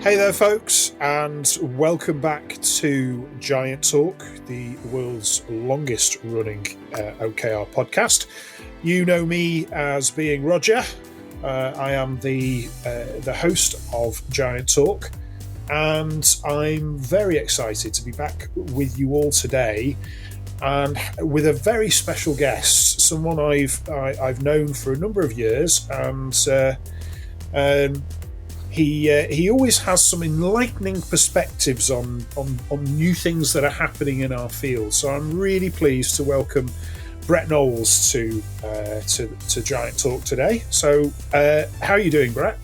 Hey there, folks, and welcome back to Giant Talk, the world's longest running OKR podcast. You know me as being Roger. I am the host of Giant Talk, and I'm very excited to be back with you all today, and with a very special guest, someone I've known for a number of years, and he always has some enlightening perspectives on new things that are happening in our field. So I'm really pleased to welcome Brett Knowles to Giant Talk today. So how are you doing, Brett?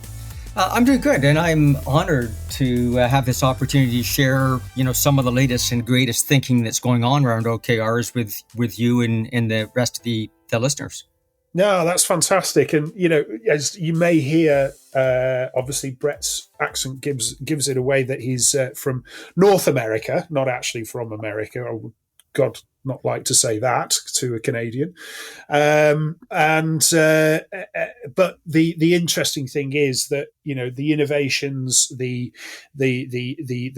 I'm doing good, and I'm honored to have this opportunity to share, some of the latest and greatest thinking that's going on around OKRs with you and the rest of the listeners. No, that's fantastic. And, as you may hear, obviously Brett's accent gives it away that he's from North America, not actually from America. I would, God, not like to say that to a Canadian. But the interesting thing is that, the innovations, the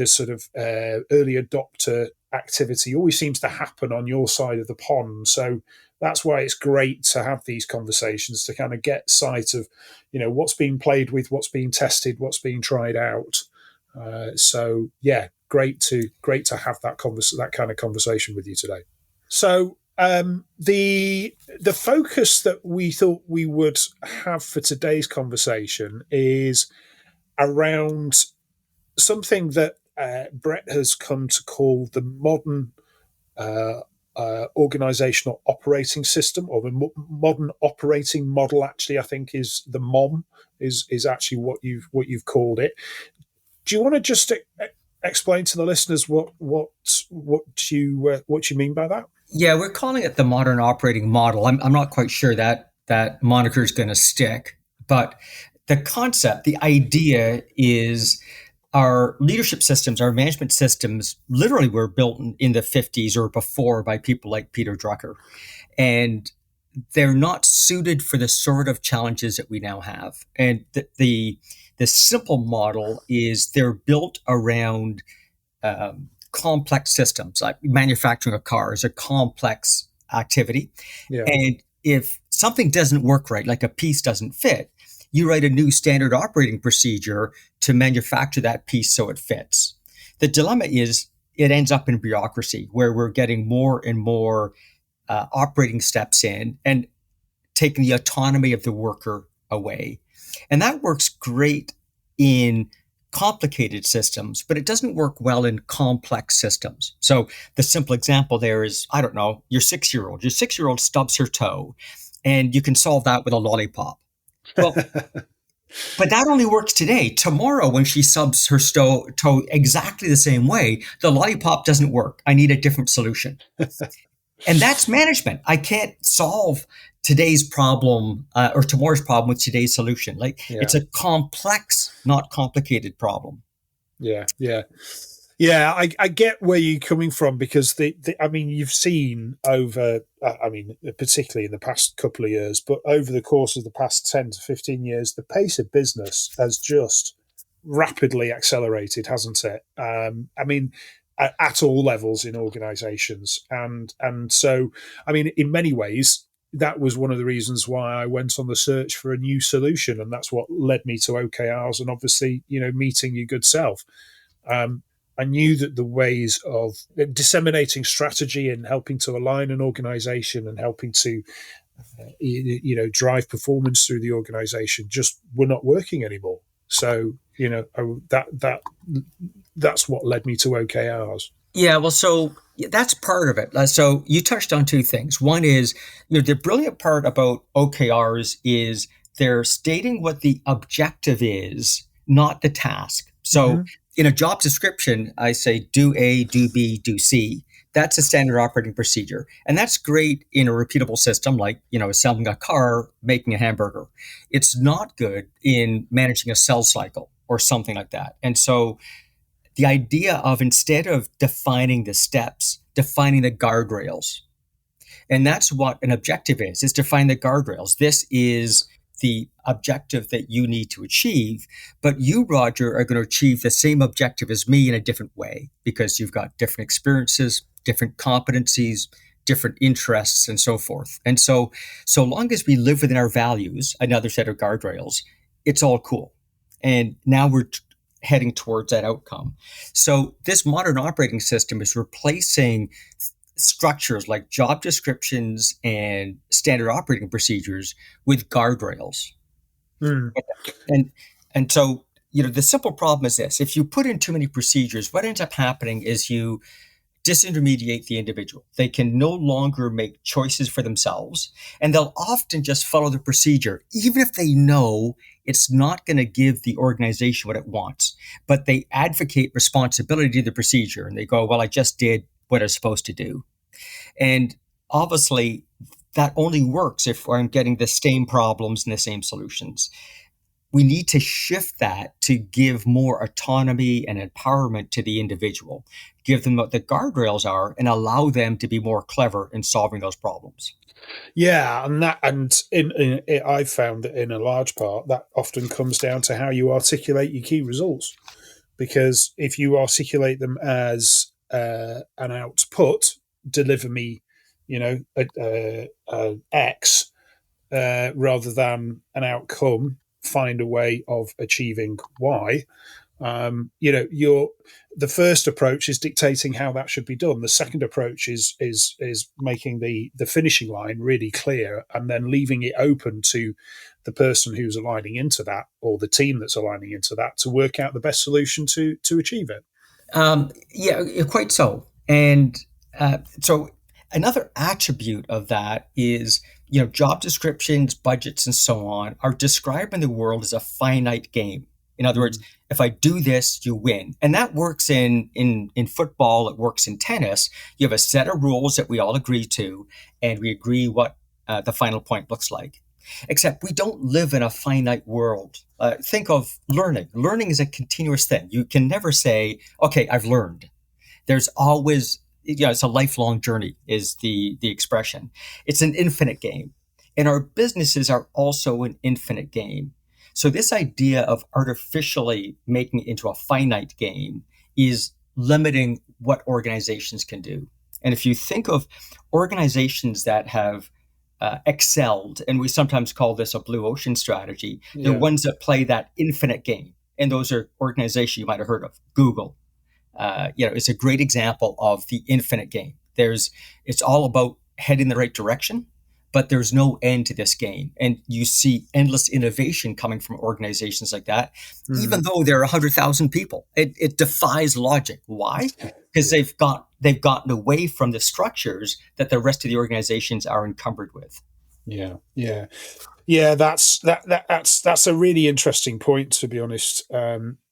sort of early adopter activity always seems to happen on your side of the pond. So that's why it's great to have these conversations to kind of get sight of, what's being played with, what's being tested, what's being tried out. So yeah, great to have that kind of conversation with you today. So the focus that we thought we would have for today's conversation is around something that Brett has come to call the modern organizational operating system, or the modern operating model. Actually, I think is the MOM is actually what you've called it. Do you want to just explain to the listeners what you mean by that? Yeah, we're calling it the modern operating model. I'm not quite sure that moniker is going to stick, but the concept, the idea is our leadership systems, our management systems literally were built in the 50s or before by people like Peter Drucker. And they're not suited for the sort of challenges that we now have. And the simple model is they're built around complex systems, like manufacturing a car is a complex activity. Yeah. And if something doesn't work right, like a piece doesn't fit, you write a new standard operating procedure to manufacture that piece so it fits. The dilemma is it ends up in bureaucracy, where we're getting more and more operating steps in and taking the autonomy of the worker away. And that works great in complicated systems, but it doesn't work well in complex systems. So the simple example there is, I don't know, your 6-year-old. Your 6-year-old stubs her toe, and you can solve that with a lollipop. Well, but that only works today. Tomorrow, when she subs her toe exactly the same way, the lollipop doesn't work. I need a different solution. And that's management. I can't solve today's problem or tomorrow's problem with today's solution. It's a complex, not complicated problem. Yeah. I get where you're coming from, because you've seen over, particularly in the past couple of years, but over the course of the past 10 to 15 years, the pace of business has just rapidly accelerated, hasn't it? At all levels in organizations. And so, in many ways, that was one of the reasons why I went on the search for a new solution. And that's what led me to OKRs and obviously, meeting your good self. I knew that the ways of disseminating strategy and helping to align an organization and helping to, drive performance through the organization just were not working anymore. So, that's what led me to OKRs. Yeah, well, so that's part of it. So you touched on two things. One is, the brilliant part about OKRs is they're stating what the objective is, not the task. So in a job description, I say do A, do B, do C. That's a standard operating procedure. And that's great in a repeatable system like, selling a car, making a hamburger. It's not good in managing a sales cycle or something like that. And so the idea of, instead of defining the steps, defining the guardrails. And that's what an objective is define the guardrails. This is the objective that you need to achieve, but you, Roger, are going to achieve the same objective as me in a different way because you've got different experiences, different competencies, different interests, and so forth. And so long as we live within our values, another set of guardrails, it's all cool. And now we're heading towards that outcome. So this modern operating system is replacing structures like job descriptions and standard operating procedures with guardrails. Mm. And so, the simple problem is this: if you put in too many procedures, what ends up happening is you disintermediate the individual. They can no longer make choices for themselves, and they'll often just follow the procedure, even if they know it's not going to give the organization what it wants. But they advocate responsibility to the procedure, and they go, well, I just did what I was supposed to do. And obviously, that only works if I'm getting the same problems and the same solutions. We need to shift that to give more autonomy and empowerment to the individual, give them what the guardrails are, and allow them to be more clever in solving those problems. Yeah, I've found that in a large part that often comes down to how you articulate your key results. Because if you articulate them as an output, deliver me, X, rather than an outcome, find a way of achieving Y. The first approach is dictating how that should be done. The second approach is making the finishing line really clear, and then leaving it open to the person who's aligning into that, or the team that's aligning into that, to work out the best solution to achieve it. Yeah, quite so. And so another attribute of that is, job descriptions, budgets, and so on are describing the world as a finite game. In other words, if I do this, you win. And that works in football, it works in tennis. You have a set of rules that we all agree to, and we agree what the final point looks like. Except we don't live in a finite world. Think of learning. Learning is a continuous thing. You can never say, okay, I've learned. There's always, it's a lifelong journey is the expression. It's an infinite game. And our businesses are also an infinite game. So this idea of artificially making it into a finite game is limiting what organizations can do. And if you think of organizations that have excelled, and we sometimes call this a blue ocean strategy, they're ones that play that infinite game. And those are organizations you might have heard of. Google, it's a great example of the infinite game. It's all about heading the right direction, but there's no end to this game. And you see endless innovation coming from organizations like that, even though there are 100,000 people. It defies logic. Why? Because they've gotten away from the structures that the rest of the organizations are encumbered with. Yeah. That's a really interesting point, to be honest.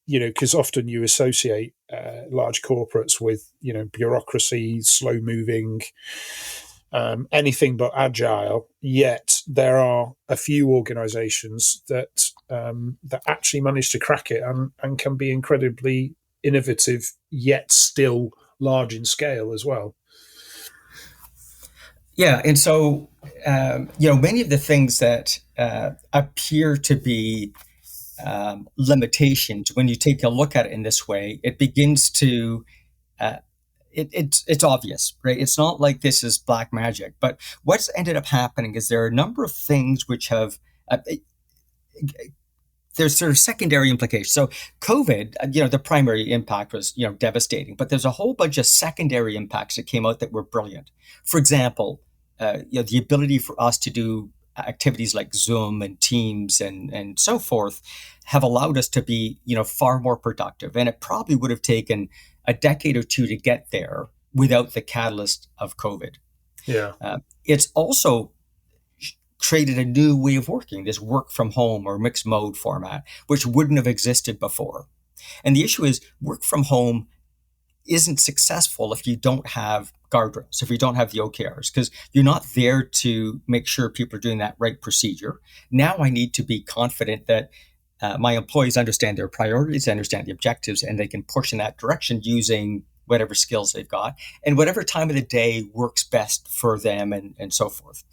Because often you associate large corporates with, bureaucracy, slow moving, anything but agile. Yet there are a few organizations that actually manage to crack it and can be incredibly innovative, yet still large in scale as well. Yeah, and so many of the things that appear to be limitations, when you take a look at it in this way, it begins to it's obvious, right? It's not like this is black magic, but what's ended up happening is there are a number of things which have there's sort of secondary implications. So COVID, the primary impact was, devastating, but there's a whole bunch of secondary impacts that came out that were brilliant. For example, the ability for us to do activities like Zoom and Teams and so forth have allowed us to be, far more productive. And it probably would have taken a decade or two to get there without the catalyst of COVID. Yeah. It's also created a new way of working, this work from home or mixed mode format, which wouldn't have existed before. And the issue is work from home isn't successful if you don't have guardrails, if you don't have the OKRs, because you're not there to make sure people are doing that right procedure. Now I need to be confident that my employees understand their priorities, understand the objectives, and they can push in that direction using whatever skills they've got and whatever time of the day works best for them and so forth.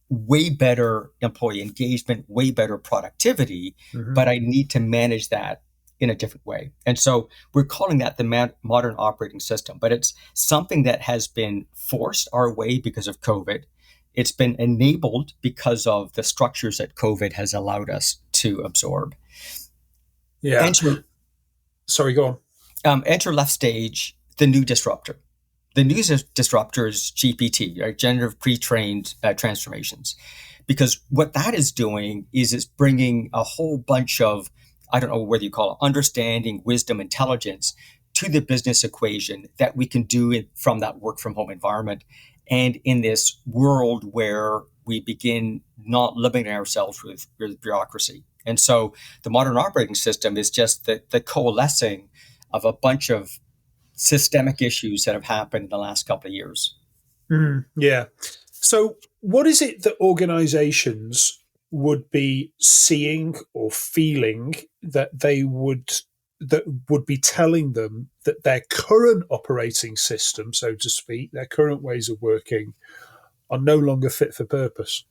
way better employee engagement, way better productivity, Mm-hmm. but I need to manage that in a different way. And so we're calling that the modern operating system, but it's something that has been forced our way because of COVID. It's been enabled because of the structures that COVID has allowed us to absorb. Yeah. Enter, Sorry, go on. enter left stage, the new disruptor. The new disruptor is GPT, right? Generative pre-trained transformations. Because what that is doing is it's bringing a whole bunch of, I don't know whether you call it understanding, wisdom, intelligence to the business equation that we can do from that work from home environment. And in this world where we begin not limiting ourselves with bureaucracy. And so the modern operating system is just the coalescing of a bunch of systemic issues that have happened in the last couple of years. Yeah. So, what is it that organizations would be seeing or feeling that would be telling them that their current operating system, so to speak, their current ways of working are no longer fit for purpose?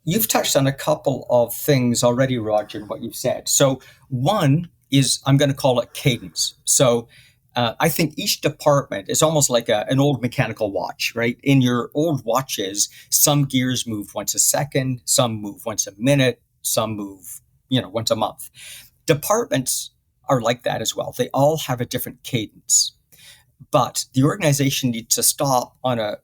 You've touched on a couple of things already, Roger, in what you've said. So one is, I'm going to call it cadence. So I think each department is almost like an old mechanical watch, right? In your old watches, some gears move once a second, some move once a minute, some move, once a month. Departments are like that as well. They all have a different cadence, but the organization needs to stop on a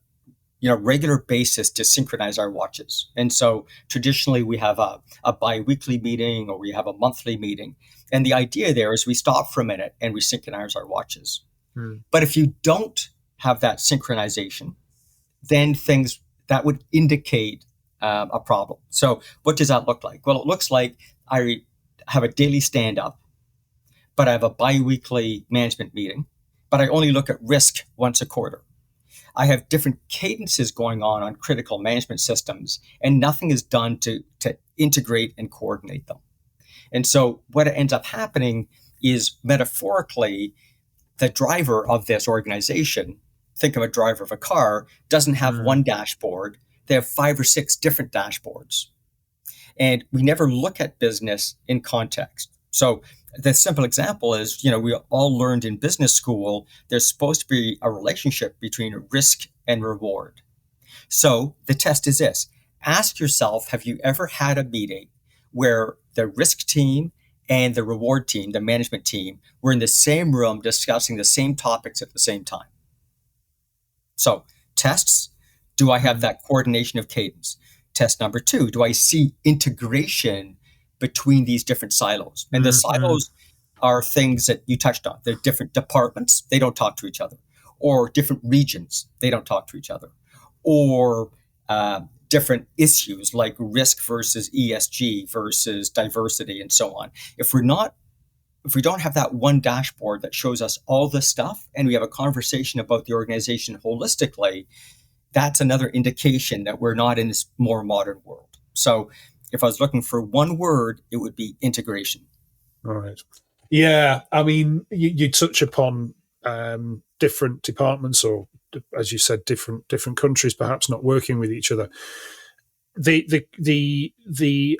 regular basis to synchronize our watches. And so traditionally we have a bi-weekly meeting or we have a monthly meeting. And the idea there is we stop for a minute and we synchronize our watches. But if you don't have that synchronization, then things that would indicate a problem. So what does that look like? Well, it looks like I have a daily stand-up, but I have a bi-weekly management meeting, but I only look at risk once a quarter. I have different cadences going on critical management systems, and nothing is done to integrate and coordinate them. And so what ends up happening is, metaphorically, the driver of this organization, think of a driver of a car, doesn't have one dashboard. They have 5 or 6 different dashboards. And we never look at business in context. So the simple example is, we all learned in business school, there's supposed to be a relationship between risk and reward. So the test is this. Ask yourself, have you ever had a meeting where the risk team and the reward team, the management team, were in the same room discussing the same topics at the same time? So tests, do I have that coordination of cadence? Test number 2, do I see integration between these different silos? And the silos are things that you touched on. They're different departments. They don't talk to each other. Or different regions. They don't talk to each other. Or different issues like risk versus ESG versus diversity and so on. If we don't have that one dashboard that shows us all this stuff and we have a conversation about the organization holistically, that's another indication that we're not in this more modern world. So if I was looking for one word, it would be integration. All right. Yeah. I mean, you touch upon different departments or, as you said, different countries perhaps not working with each other. The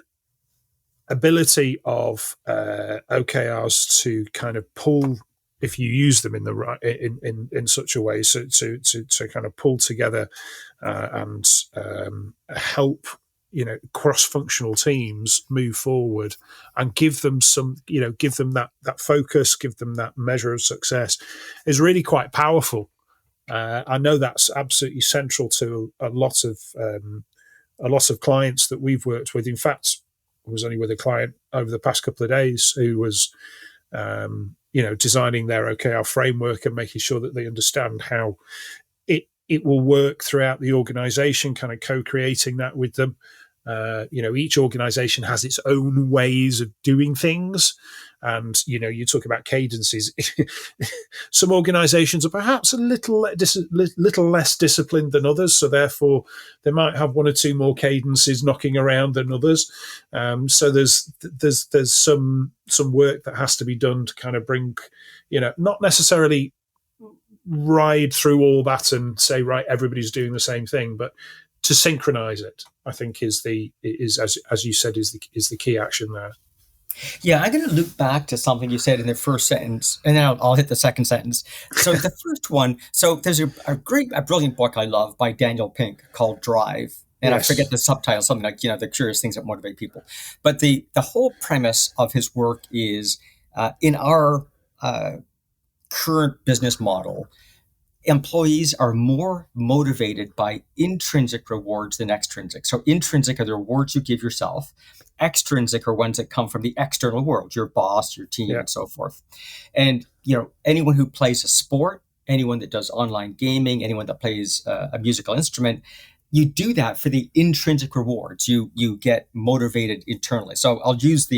ability of OKRs to kind of pull, if you use them in the right in such a way, so to kind of pull together and help cross-functional teams move forward and give them that focus, give them that measure of success, is really quite powerful. I know that's absolutely central to a lot of clients that we've worked with. In fact, I was only with a client over the past couple of days who was designing their OKR framework and making sure that they understand how it will work throughout the organization, kind of co-creating that with them. Each organization has its own ways of doing things. And, you talk about cadences. Some organizations are perhaps a little less disciplined than others. So therefore, they might have 1 or 2 more cadences knocking around than others. So there's some work that has to be done to kind of bring, not necessarily ride through all that and say, right, everybody's doing the same thing, but to synchronize it, I think is as you said, is the key action there. Yeah, I'm going to loop back to something you said in the first sentence, and then I'll hit the second sentence. So the first one, so there's a brilliant book I love by Daniel Pink called Drive. And I forget the subtitle, something like, the curious things that motivate people. But the whole premise of his work is in our current business model, employees are more motivated by intrinsic rewards than extrinsic. So intrinsic are the rewards you give yourself. Extrinsic are ones that come from the external world, your boss, your team, and so forth. And, anyone who plays a sport, anyone that does online gaming, anyone that plays a musical instrument, you do that for the intrinsic rewards. You get motivated internally. So I'll use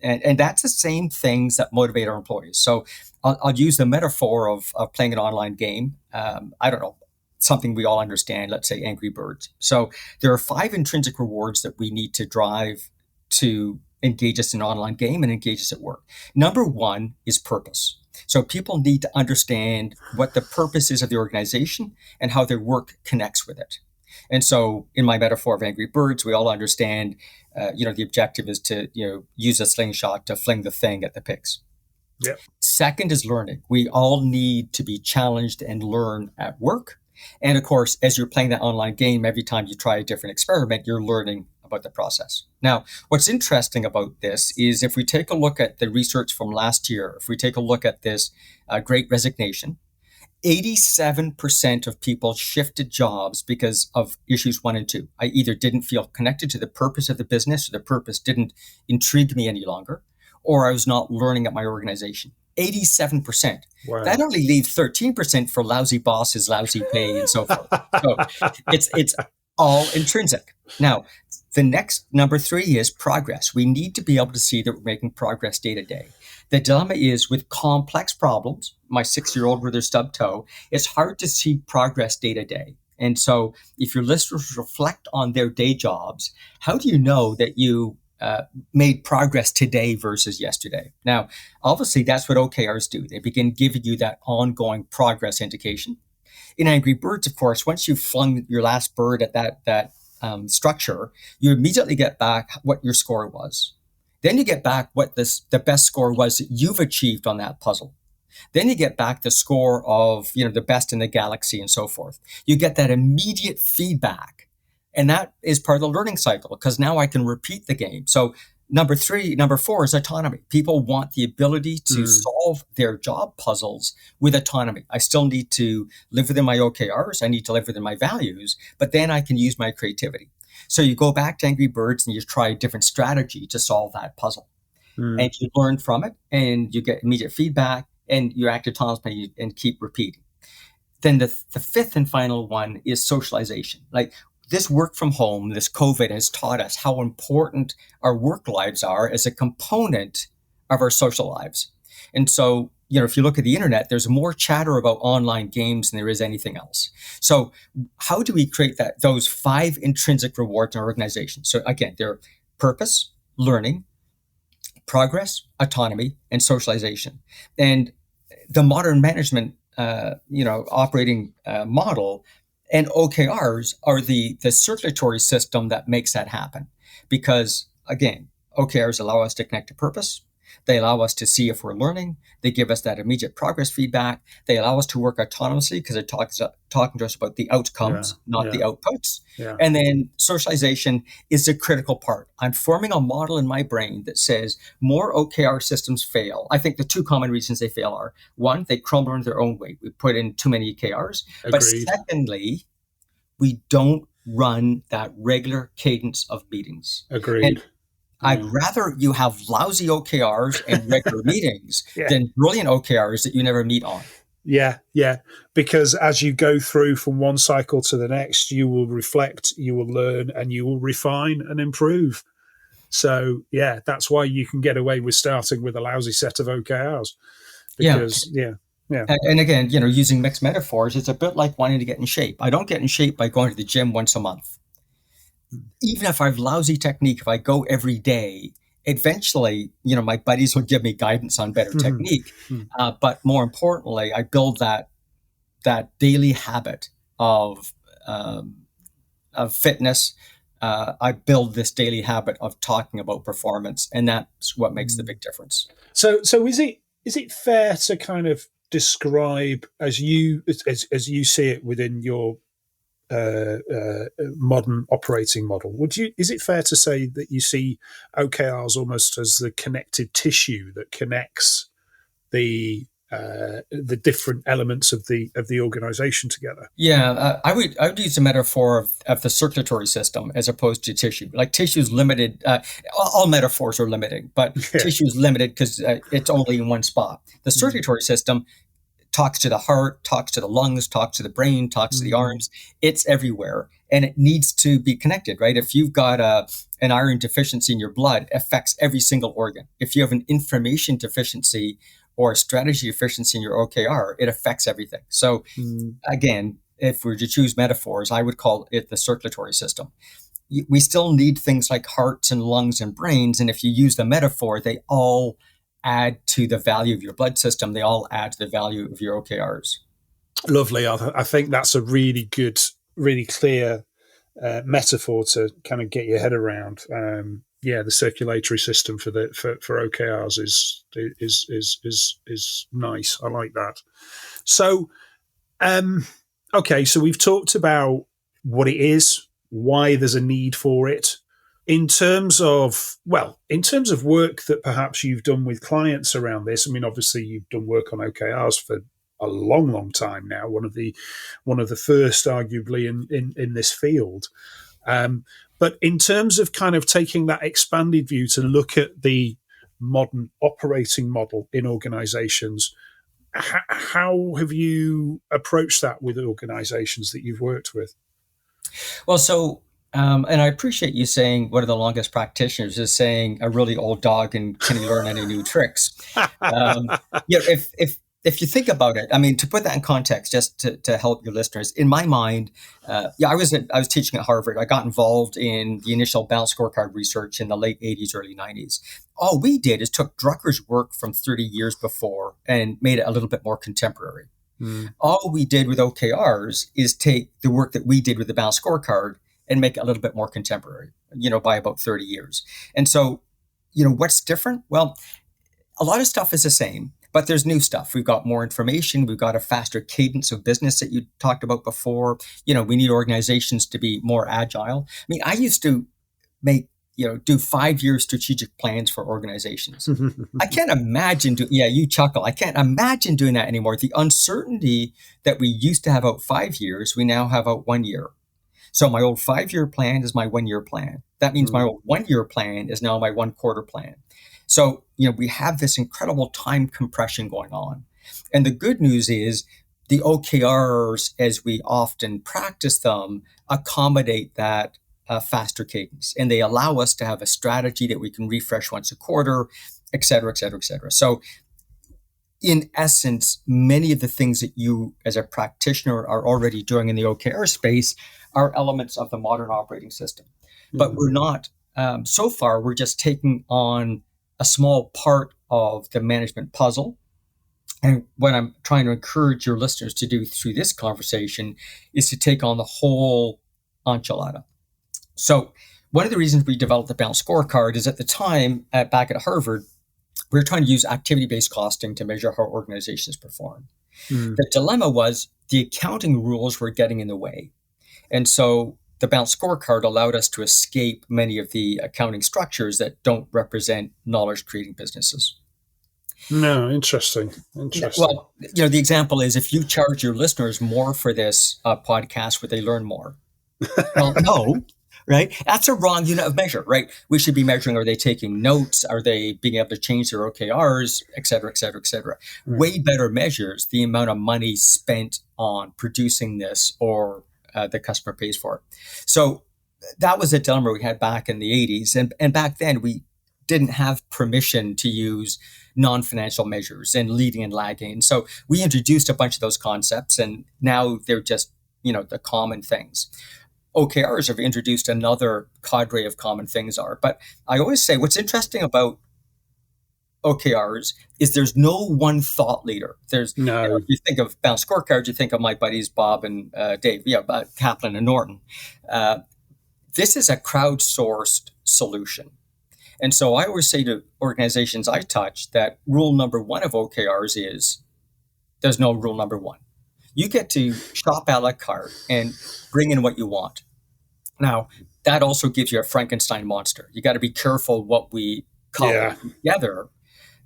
and that's the same things that motivate our employees. So I'll use the metaphor of playing an online game. I don't know, something we all understand, let's say Angry Birds. So there are 5 intrinsic rewards that we need to drive to engage us in an online game and engage us at work. Number 1 is purpose. So people need to understand what the purpose is of the organization and how their work connects with it. And so in my metaphor of Angry Birds, we all understand, the objective is to, use a slingshot to fling the thing at the pigs. Yep. Second is learning. We all need to be challenged and learn at work. And of course, as you're playing that online game, every time you try a different experiment, you're learning about the process. Now, what's interesting about this is if we take a look at the research from last year, if we take a look at this Great Resignation, 87% of people shifted jobs because of issues 1 and 2. I either didn't feel connected to the purpose of the business, or the purpose didn't intrigue me any longer, or I was not learning at my organization. 87%. Wow. That only leaves 13% for lousy bosses, lousy pay, and so forth. So it's all intrinsic. Now, the next number 3 is progress. We need to be able to see that we're making progress day to day. The dilemma is with complex problems, my 6-year-old with her stubbed toe, it's hard to see progress day to day. And so if your listeners reflect on their day jobs, how do you know that you made progress today versus yesterday? Now, obviously, that's what OKRs do. They begin giving you that ongoing progress indication. In Angry Birds, of course, once you've flung your last bird at that structure, you immediately get back what your score was. Then you get back what the best score was that you've achieved on that puzzle. Then you get back the score of, the best in the galaxy and so forth. You get that immediate feedback. And that is part of the learning cycle because now I can repeat the game. So number 4 is autonomy. People want the ability to solve their job puzzles with autonomy. I still need to live within my OKRs. I need to live within my values, but then I can use my creativity. So you go back to Angry Birds and you try a different strategy to solve that puzzle. And you learn from it and you get immediate feedback and you act autonomously and keep repeating. Then the 5th and final one is socialization. Like this work from home, this COVID has taught us how important our work lives are as a component of our social lives. And so, if you look at the internet, there's more chatter about online games than there is anything else. So how do we create those 5 intrinsic rewards in our organization? So again, they're purpose, learning, progress, autonomy, and socialization. And the modern management, operating model and OKRs are the circulatory system that makes that happen. Because again, OKRs allow us to connect to purpose. They allow us to see if we're learning. They give us that immediate progress feedback. They allow us to work autonomously because it talking to us about the outcomes, not the outputs. Yeah. And then socialization is a critical part. I'm forming a model in my brain that says more OKR systems fail. I think the 2 common reasons they fail are, 1, they crumble under their own weight. We put in too many OKRs. Agreed. But secondly, we don't run that regular cadence of meetings. Agreed. And I'd rather you have lousy OKRs and regular meetings than brilliant OKRs that you never meet on. Yeah. Because as you go through from one cycle to the next, you will reflect, you will learn, and you will refine and improve. So, that's why you can get away with starting with a lousy set of OKRs. Because, yeah. And again, using mixed metaphors, it's a bit like wanting to get in shape. I don't get in shape by going to the gym once a month. Even if I have lousy technique, if I go every day, eventually, my buddies will give me guidance on better technique. But more importantly, I build that daily habit of of fitness, I build this daily habit of talking about performance, and that's what makes the big difference. So is it fair to kind of describe as you see it within your modern operating model? Is it fair to say that you see OKRs almost as the connective tissue that connects the different elements of the organization together? Yeah, I would use a metaphor of the circulatory system as opposed to tissue. Like tissue is limited. All metaphors are limiting, but Yeah. tissue is limited because it's only in one spot. The Mm. circulatory system talks to the heart, talks to the lungs, talks to the brain, talks to the Mm. arms. It's everywhere, and it needs to be connected, right? If you've got an iron deficiency in your blood, it affects every single organ. If you have an information deficiency or a strategy deficiency in your OKR, it affects everything. So Mm. again, if we were to choose metaphors, I would call it the circulatory system. We still need things like hearts and lungs and brains. And if you use the metaphor, they all add to the value of your blood system. They all add to the value of your OKRs. Lovely. I think that's a really good, really clear metaphor to kind of get your head around. Yeah, the circulatory system for OKRs is nice. I like that. So, okay, so we've talked about what it is, why there's a need for it. In terms of work that perhaps you've done with clients around this, I mean, obviously you've done work on OKRs for a long, long time now. One of the first, arguably, in this field. But in terms of kind of taking that expanded view to look at the modern operating model in organizations, how have you approached that with organizations that you've worked with? Well, and I appreciate you saying one of the longest practitioners is saying a really old dog and can he learn any new tricks? Um, if you think about it, I mean, to put that in context, just to help your listeners, in my mind, I was teaching at Harvard. I got involved in the initial balanced scorecard research in the late '80s, early '90s. All we did is took Drucker's work from 30 years before and made it a little bit more contemporary. Mm. All we did with OKRs is take the work that we did with the balanced scorecard and make it a little bit more contemporary, by about 30 years. And so, what's different? Well, a lot of stuff is the same, but there's new stuff. We've got more information. We've got a faster cadence of business that you talked about before. We need organizations to be more agile. I mean, I used to do 5-year strategic plans for organizations. I can't imagine you chuckle. I can't imagine doing that anymore. The uncertainty that we used to have out 5 years, we now have out 1 year. So my old 5-year plan is my 1-year plan. That means my old 1-year plan is now my 1-quarter plan. So, we have this incredible time compression going on. And the good news is the OKRs, as we often practice them, accommodate that faster cadence. And they allow us to have a strategy that we can refresh once a quarter, et cetera, et cetera, et cetera. So in essence, many of the things that you as a practitioner are already doing in the OKR space are elements of the modern operating system. But we're not, so far, we're just taking on a small part of the management puzzle. And what I'm trying to encourage your listeners to do through this conversation is to take on the whole enchilada. So one of the reasons we developed the balanced scorecard is at the time, back at Harvard, we were trying to use activity-based costing to measure how organizations perform. The dilemma was the accounting rules were getting in the way. And so the balanced scorecard allowed us to escape many of the accounting structures that don't represent knowledge-creating businesses. No, interesting. Well, the example is if you charge your listeners more for this podcast, would they learn more? Well, no. Right? That's a wrong unit of measure, right? We should be measuring, are they taking notes? Are they being able to change their OKRs, et cetera, et cetera, et cetera? Right. Way better measures the amount of money spent on producing this or the customer pays for it. So that was a dilemma we had back in the 80s. And back then, we didn't have permission to use non-financial measures and leading and lagging. And so we introduced a bunch of those concepts, and now they're just, the common things. OKRs have introduced another cadre of common things but I always say what's interesting about OKRs is there's no one thought leader. There's, No. if you think of balanced scorecards, you think of my buddies Bob and Dave, Kaplan and Norton. This is a crowdsourced solution. And so I always say to organizations I touch that rule number one of OKRs is there's no rule number one. You get to shop a la carte and bring in what you want. Now, that also gives you a Frankenstein monster. You got to be careful what we cobble together.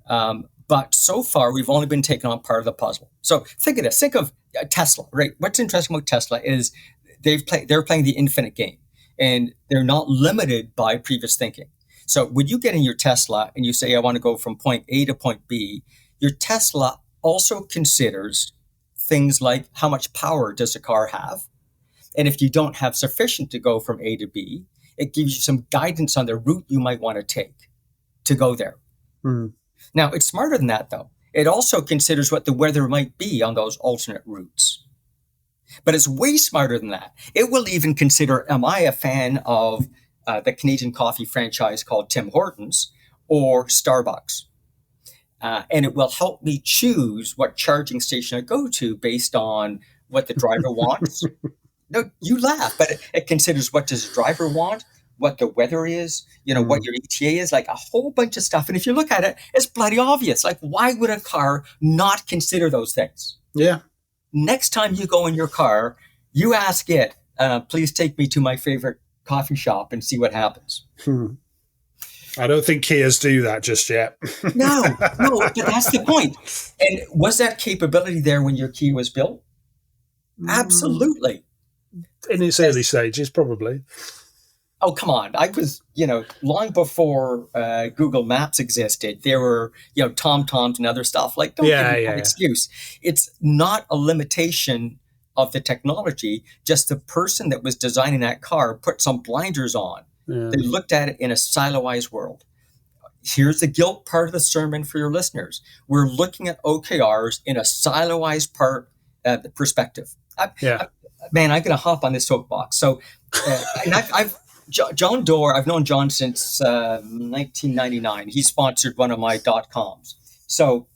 But so far, we've only been taking on part of the puzzle. So think of this. Think of Tesla, right? What's interesting about Tesla is they're playing the infinite game, and they're not limited by previous thinking. So when you get in your Tesla and you say, I want to go from point A to point B, your Tesla also considers things like how much power does the car have? And if you don't have sufficient to go from A to B, it gives you some guidance on the route you might want to take to go there. Now, it's smarter than that, though. It also considers what the weather might be on those alternate routes. But it's way smarter than that. It will even consider, am I a fan of the Canadian coffee franchise called Tim Hortons or Starbucks? And it will help me choose what charging station I go to based on what the driver wants. No, you laugh, but it considers what does the driver want, what the weather is, what your ETA is, like a whole bunch of stuff. And if you look at it, it's bloody obvious. Like, why would a car not consider those things? Yeah. Next time you go in your car, you ask it, please take me to my favorite coffee shop and see what happens. I don't think Kias do that just yet. No, but that's the point. And was that capability there when your Kia was built? Absolutely. In its early stages, probably. Oh, come on. I was, long before Google Maps existed, there were, TomToms and other stuff. Like, don't give me an excuse. It's not a limitation of the technology, just the person that was designing that car put some blinders on. Yeah. They looked at it in a siloized world. Here's the guilt part of the sermon for your listeners. We're looking at OKRs in a siloized perspective. Man, I'm going to hop on this soapbox. So, and John Doerr, I've known John since 1999. He sponsored one of my .coms. So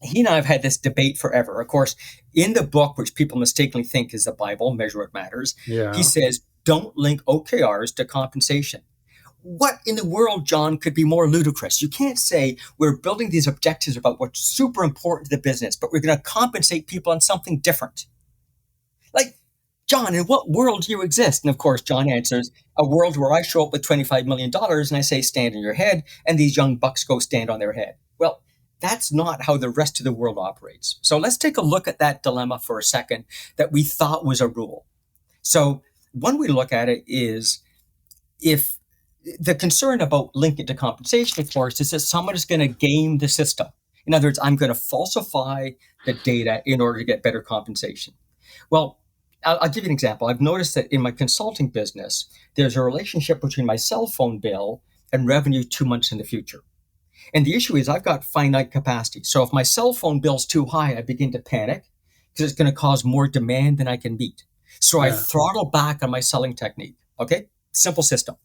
he and I have had this debate forever. Of course, in the book, which people mistakenly think is the Bible, Measure What Matters, he says, don't link OKRs to compensation. What in the world, John, could be more ludicrous? You can't say we're building these objectives about what's super important to the business, but we're going to compensate people on something different. Like, John, in what world do you exist? And of course, John answers, a world where I show up with $25 million and I say, stand on your head, and these young bucks go stand on their head. Well, that's not how the rest of the world operates. So let's take a look at that dilemma for a second that we thought was a rule. So one way to look at it is if the concern about linking to compensation, of course, is that someone is going to game the system. In other words, I'm going to falsify the data in order to get better compensation. Well, I'll give you an example. I've noticed that in my consulting business, there's a relationship between my cell phone bill and revenue 2 months in the future. And the issue is I've got finite capacity. So if my cell phone bill's too high, I begin to panic because it's going to cause more demand than I can meet. So I throttle back on my selling technique. Okay? Simple system.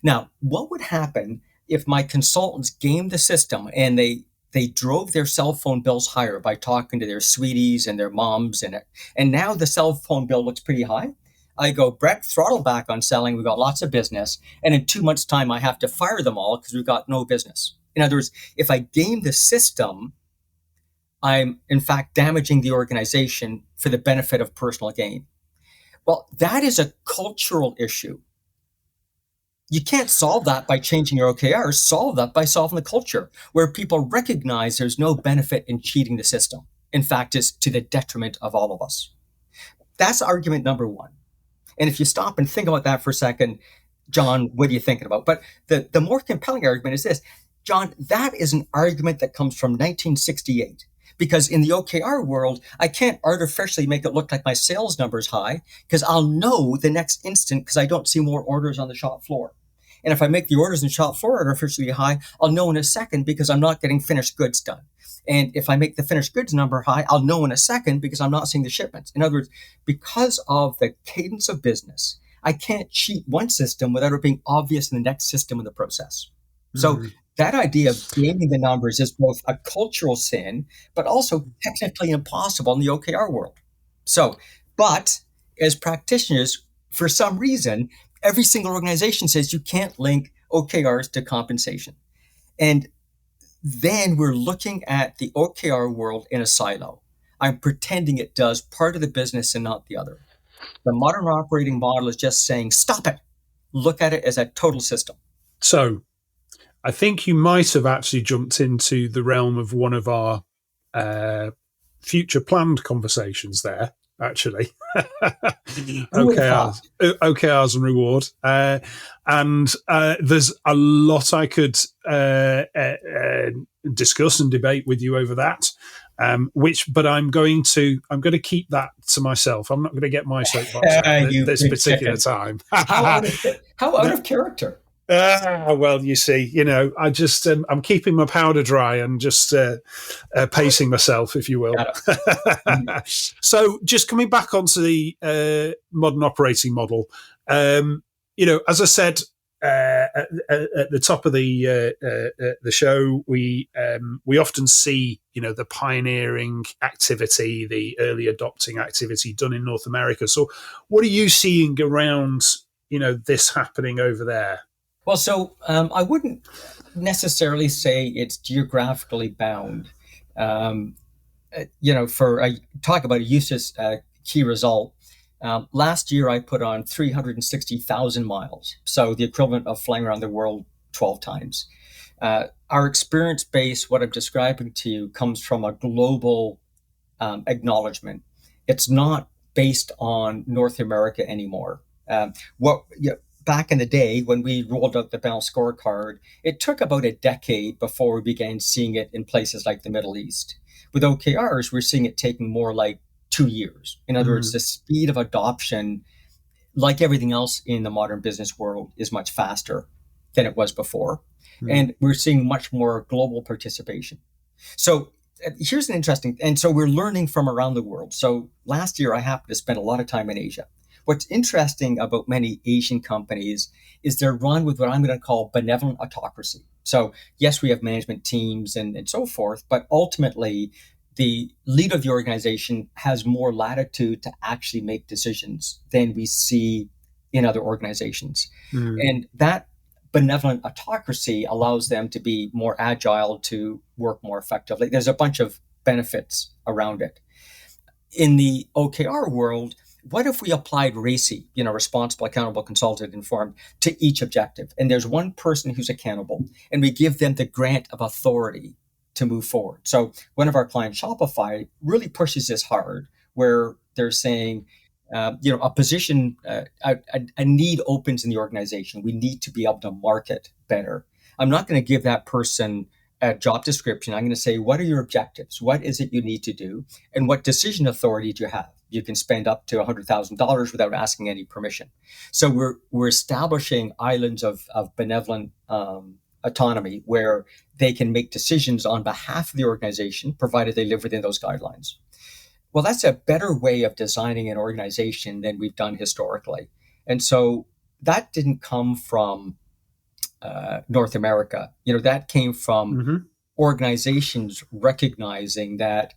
Now, what would happen if my consultants gamed the system and they drove their cell phone bills higher by talking to their sweeties and their moms in it? And now the cell phone bill looks pretty high. I go, Brett, throttle back on selling. We've got lots of business. And in 2 months' time, I have to fire them all because we've got no business. In other words, if I game the system, I'm in fact damaging the organization for the benefit of personal gain. Well, that is a cultural issue. You can't solve that by changing your OKRs. Solve that by solving the culture where people recognize there's no benefit in cheating the system. In fact, it's to the detriment of all of us. That's argument number one. And if you stop and think about that for a second, John, what are you thinking about? But the more compelling argument is this. John, that is an argument that comes from 1968. Because in the OKR world, I can't artificially make it look like my sales number is high because I'll know the next instant because I don't see more orders on the shop floor. And if I make the orders in the shop floor artificially high, I'll know in a second because I'm not getting finished goods done. And if I make the finished goods number high, I'll know in a second because I'm not seeing the shipments. In other words, because of the cadence of business, I can't cheat one system without it being obvious in the next system in the process. So that idea of gaming the numbers is both a cultural sin, but also technically impossible in the OKR world. So, but as practitioners, for some reason, every single organization says you can't link OKRs to compensation. And then we're looking at the OKR world in a silo. I'm pretending it does part of the business and not the other. The modern operating model is just saying, stop it. Look at it as a total system. So I think you might have actually jumped into the realm of one of our uh, future planned conversations there, actually. Who would have thought? OKRs and reward. And there's a lot I could discuss and debate with you over that. But I'm going to keep that to myself. I'm not going to get my soapbox out You this big particular chicken. time. How out of character? Well, you see, I just I'm keeping my powder dry and just pacing myself, if you will. So, just coming back onto the modern operating model, as I said at the top of the show, we often see the pioneering activity, the early adopting activity done in North America. So, what are you seeing around this happening over there? Well, so I wouldn't necessarily say it's geographically bound. For talk about a useless key result. Last year, I put on 360,000 miles, so the equivalent of flying around the world 12 times. Our experience base, what I'm describing to you, comes from a global acknowledgement. It's not based on North America anymore. Back in the day when we rolled out the balanced scorecard, it took about a decade before we began seeing it in places like the Middle East. With OKRs, we're seeing it taking more like 2 years. In other words, the speed of adoption, like everything else in the modern business world, is much faster than it was before. And we're seeing much more global participation. So here's an interesting, and so we're learning from around the world. So last year, I happened to spend a lot of time in Asia. What's interesting about many Asian companies is they're run with what I'm going to call benevolent autocracy. So yes, we have management teams and so forth, but ultimately the leader of the organization has more latitude to actually make decisions than we see in other organizations. And that benevolent autocracy allows them to be more agile, to work more effectively. There's a bunch of benefits around it. In the OKR world, what if we applied RACI, responsible, accountable, consulted, informed, to each objective? And there's one person who's accountable, and we give them the grant of authority to move forward. So one of our clients, Shopify, really pushes this hard, where they're saying, a position, a need opens in the organization. We need to be able to market better. I'm not going to give that person a job description. I'm going to say, what are your objectives? What is it you need to do? And what decision authority do you have? You can spend up to $100,000 without asking any permission. So we're establishing islands of benevolent autonomy where they can make decisions on behalf of the organization, provided they live within those guidelines. Well, that's a better way of designing an organization than we've done historically. And so that didn't come from North America. That came from organizations recognizing that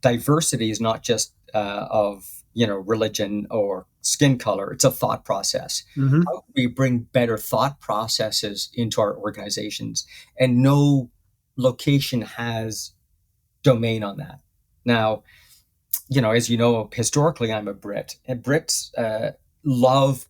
diversity is not just of religion or skin color. It's a thought process. How do we bring better thought processes into our organizations? And no location has domain on that. Now, as you know, historically, I'm a Brit, and Brits love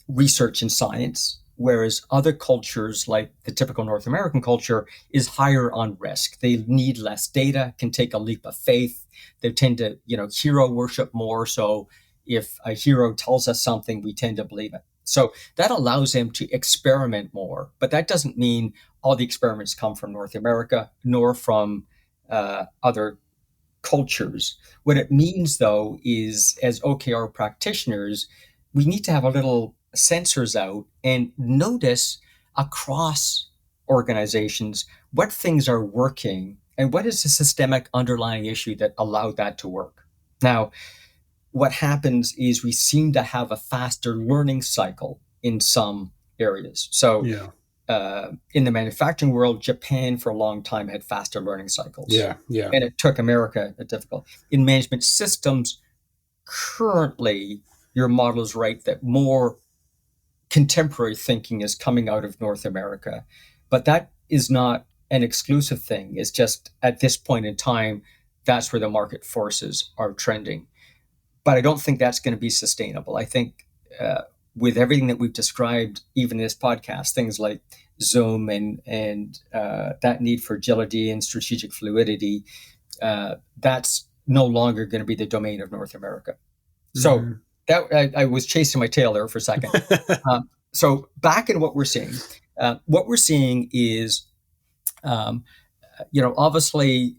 research and science, whereas other cultures, like the typical North American culture, is higher on risk. They need less data, can take a leap of faith. They tend to, hero worship more. So if a hero tells us something, we tend to believe it. So that allows them to experiment more. But that doesn't mean all the experiments come from North America, nor from other cultures. What it means, though, is as OKR practitioners, we need to have a little sensors out and notice across organizations what things are working and what is the systemic underlying issue that allowed that to work. Now, what happens is we seem to have a faster learning cycle in some areas. So in the manufacturing world, Japan for a long time had faster learning cycles. Yeah, yeah. And it took America a difficult. In management systems, currently, your model is right that more contemporary thinking is coming out of North America. But that is not an exclusive thing. It's just at this point in time, that's where the market forces are trending. But I don't think that's going to be sustainable. I think with everything that we've described, even in this podcast, things like Zoom and that need for agility and strategic fluidity, that's no longer going to be the domain of North America. So that I was chasing my tail there for a second. So back in what we're seeing is, obviously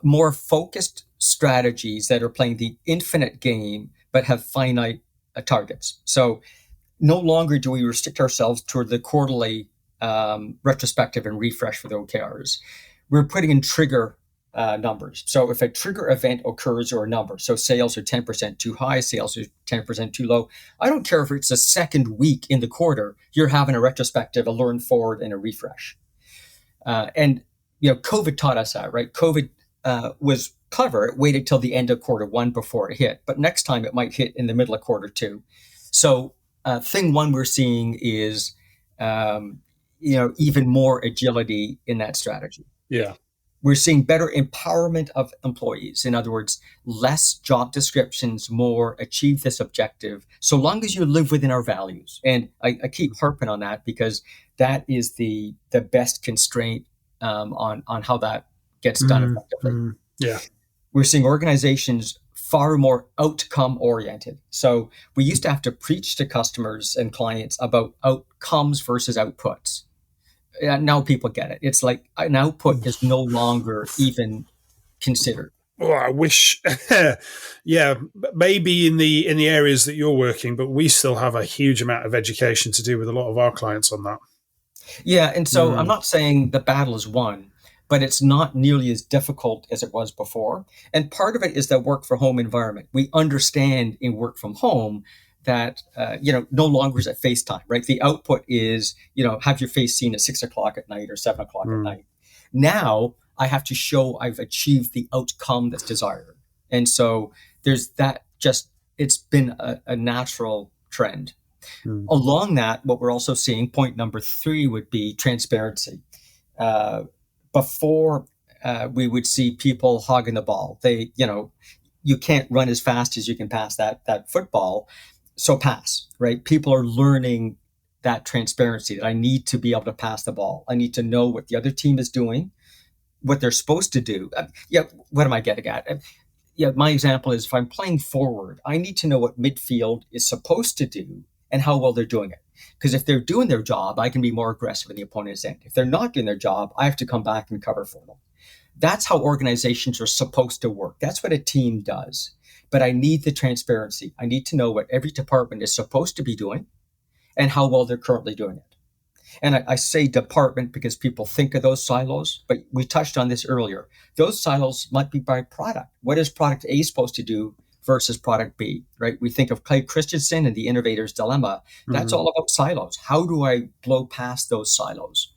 more focused strategies that are playing the infinite game but have finite targets. So no longer do we restrict ourselves to the quarterly retrospective and refresh for the OKRs. We're putting in trigger numbers. So if a trigger event occurs or a number, so sales are 10% too high, sales are 10% too low, I don't care if it's the second week in the quarter, you're having a retrospective, a learn forward, and a refresh. And COVID taught us that, right? COVID was clever. It waited till the end of quarter one before it hit, but next time it might hit in the middle of quarter two. So thing one we're seeing is, even more agility in that strategy. Yeah. We're seeing better empowerment of employees. In other words, less job descriptions, more achieve this objective, so long as you live within our values. And I keep harping on that because that is the best constraint on how that gets done effectively. Yeah. We're seeing organizations far more outcome oriented. So we used to have to preach to customers and clients about outcomes versus outputs. Now people get it. It's like an output is no longer even considered. Well, I wish, yeah, maybe in the areas that you're working, but we still have a huge amount of education to do with a lot of our clients on that. Yeah, and so I'm not saying the battle is won, but it's not nearly as difficult as it was before. And part of it is the work from home environment. We understand in work from home that, no longer is it FaceTime, right? The output is, have your face seen at 6:00 at night or 7:00 at night. Now I have to show I've achieved the outcome that's desired. And so there's that it's been a natural trend. Along that, what we're also seeing, point number 3 would be transparency. Before we would see people hogging the ball. You can't run as fast as you can pass that football. So pass, right? People are learning that transparency, that I need to be able to pass the ball. I need to know what the other team is doing, what they're supposed to do. What am I getting at? My example is if I'm playing forward, I need to know what midfield is supposed to do and how well they're doing it. Because if they're doing their job, I can be more aggressive in the opponent's end. If they're not doing their job, I have to come back and cover for them. That's how organizations are supposed to work. That's what a team does. But I need the transparency. I need to know what every department is supposed to be doing and how well they're currently doing it. And I say department because people think of those silos, but we touched on this earlier. Those silos might be by product. What is product A supposed to do versus product B, right? We think of Clay Christensen and the innovator's dilemma. That's all about silos. How do I blow past those silos?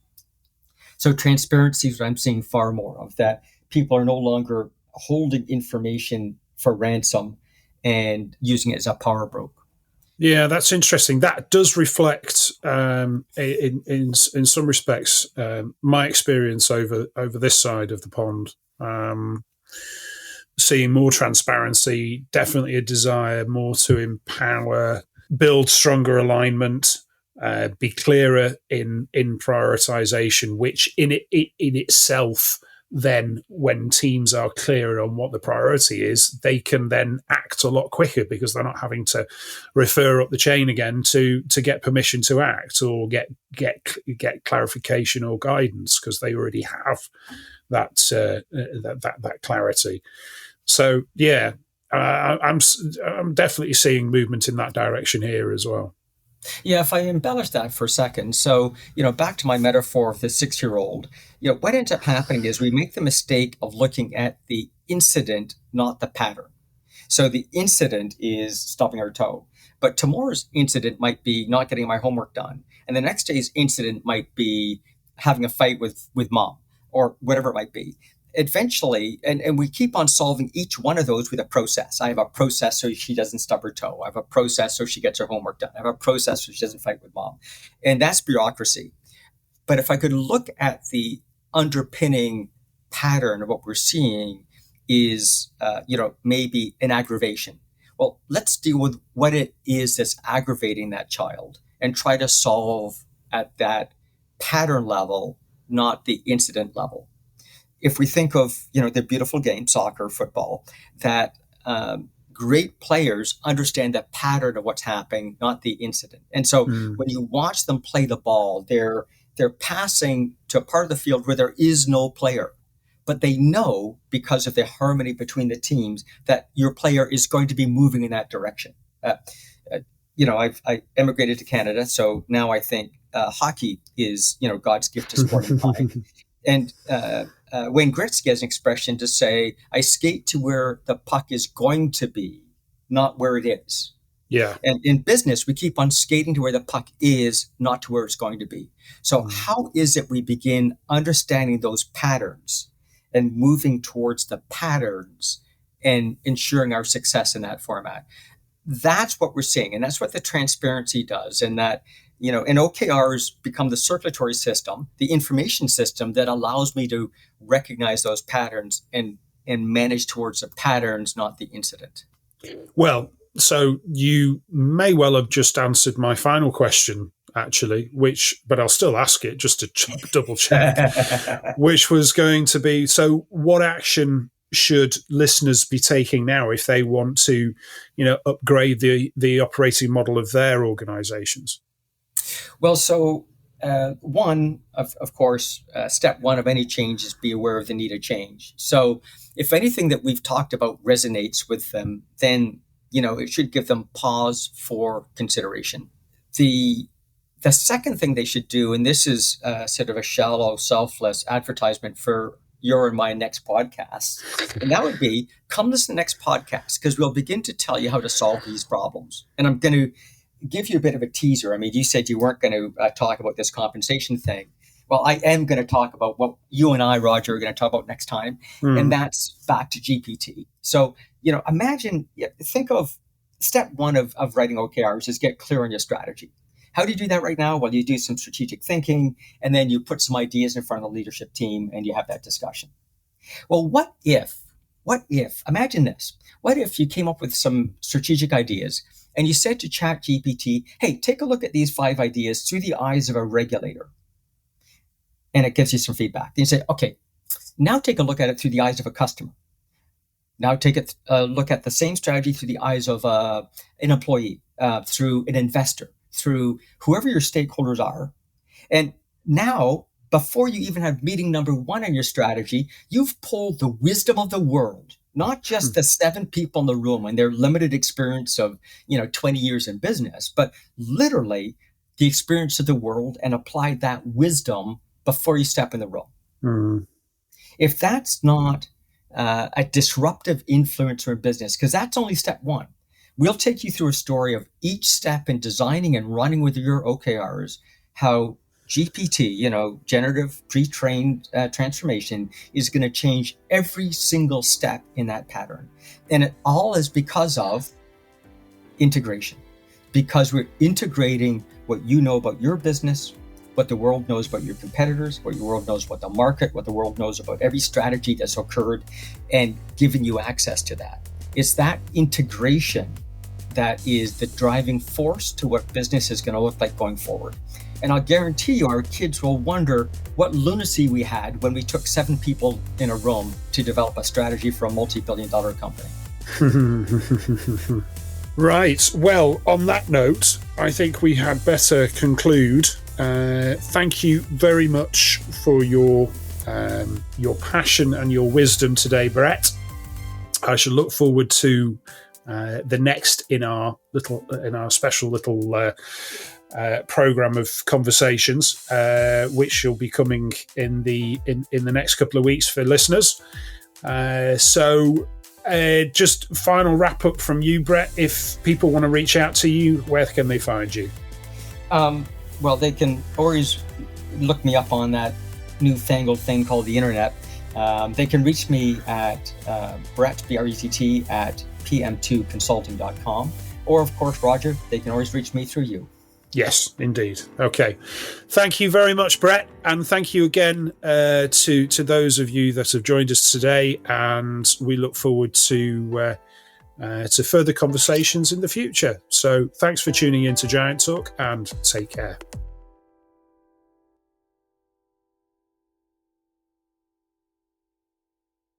So transparency is what I'm seeing far more of, that people are no longer holding information for ransom and using it as a power broke. Yeah, that's interesting. That does reflect, in some respects, my experience over this side of the pond. Seeing more transparency, definitely a desire more to empower, build stronger alignment, be clearer in prioritization, which in itself, then when teams are clearer on what the priority is, they can then act a lot quicker because they're not having to refer up the chain again to get permission to act or get clarification or guidance because they already have that clarity. So yeah, I'm definitely seeing movement in that direction here as well. Yeah, if I embellish that for a second. So, back to my metaphor of the 6-year-old, what ends up happening is we make the mistake of looking at the incident, not the pattern. So the incident is stopping our toe, but tomorrow's incident might be not getting my homework done. And the next day's incident might be having a fight with mom or whatever it might be. Eventually, and we keep on solving each one of those with a process. I have a process so she doesn't stub her toe. I have a process so she gets her homework done. I have a process so she doesn't fight with mom. And that's bureaucracy. But if I could look at the underpinning pattern of what we're seeing is, maybe an aggravation. Well, let's deal with what it is that's aggravating that child and try to solve at that pattern level, not the incident level. If we think of, the beautiful game, soccer, football, that great players understand the pattern of what's happening, not the incident. And so when you watch them play the ball, they're passing to a part of the field where there is no player. But they know, because of the harmony between the teams, that your player is going to be moving in that direction. I emigrated to Canada, so now I think hockey is, God's gift to sporting mind. And Wayne Gretzky has an expression to say, I skate to where the puck is going to be, not where it is. Yeah. And in business, we keep on skating to where the puck is, not to where it's going to be. So how is it we begin understanding those patterns and moving towards the patterns and ensuring our success in that format? That's what we're seeing. And that's what the transparency does. And that, and OKRs become the circulatory system, the information system that allows me to recognize those patterns and manage towards the patterns, not the incident. Well, so you may well have just answered my final question, actually, but I'll still ask it just to double check, which was going to be, so what action should listeners be taking now if they want to, upgrade the operating model of their organizations? Well, so one, of course, step one of any change is be aware of the need of change. So if anything that we've talked about resonates with them, then, it should give them pause for consideration. The second thing they should do, and this is sort of a shallow, selfless advertisement for your and my next podcast, and that would be, come listen to the next podcast, because we'll begin to tell you how to solve these problems. And I'm going to give you a bit of a teaser. I mean, you said you weren't going to talk about this compensation thing. Well, I am going to talk about what you and I, Roger, are going to talk about next time, and that's back to GPT. So, think of step one of writing OKRs is get clear on your strategy. How do you do that right now? Well, you do some strategic thinking, and then you put some ideas in front of the leadership team, and you have that discussion. Well, what if, imagine this, what if you came up with some strategic ideas, and you said to ChatGPT, hey, take a look at these 5 ideas through the eyes of a regulator. And it gives you some feedback. Then you say, okay, now take a look at it through the eyes of a customer. Now take a look at the same strategy through the eyes of an employee, through an investor, through whoever your stakeholders are. And now, before you even have meeting number 1 in your strategy, you've pulled the wisdom of the world, not just the 7 people in the room and their limited experience of, 20 years in business, but literally the experience of the world, and applied that wisdom before you step in the room. If that's not a disruptive influencer in business, because that's only step 1. We'll take you through a story of each step in designing and running with your OKRs, how GPT, generative pre-trained transformation, is going to change every single step in that pattern. And it all is because of integration, because we're integrating what you know about your business, what the world knows about your competitors, what your world knows about the market, what the world knows about every strategy that's occurred, and giving you access to that. It's that integration that is the driving force to what business is going to look like going forward. And I'll guarantee you our kids will wonder what lunacy we had when we took 7 people in a room to develop a strategy for a multi-billion-dollar company. Right. Well, on that note, I think we had better conclude. Thank you very much for your passion and your wisdom today, Brett. I shall look forward to the next in our special little program of conversations, which shall be coming in the next couple of weeks for listeners. So just final wrap up from you, Brett. If people want to reach out to you, where can they find you? Well, they can always look me up on that newfangled thing called the internet. They can reach me at Brett, B-R-E-T-T, at pm2consulting.com. Or, of course, Roger, they can always reach me through you. Yes, indeed. Okay. Thank you very much, Brett. And thank you again to those of you that have joined us today. And we look forward to further conversations in the future. So thanks for tuning in to Giant Talk, and take care.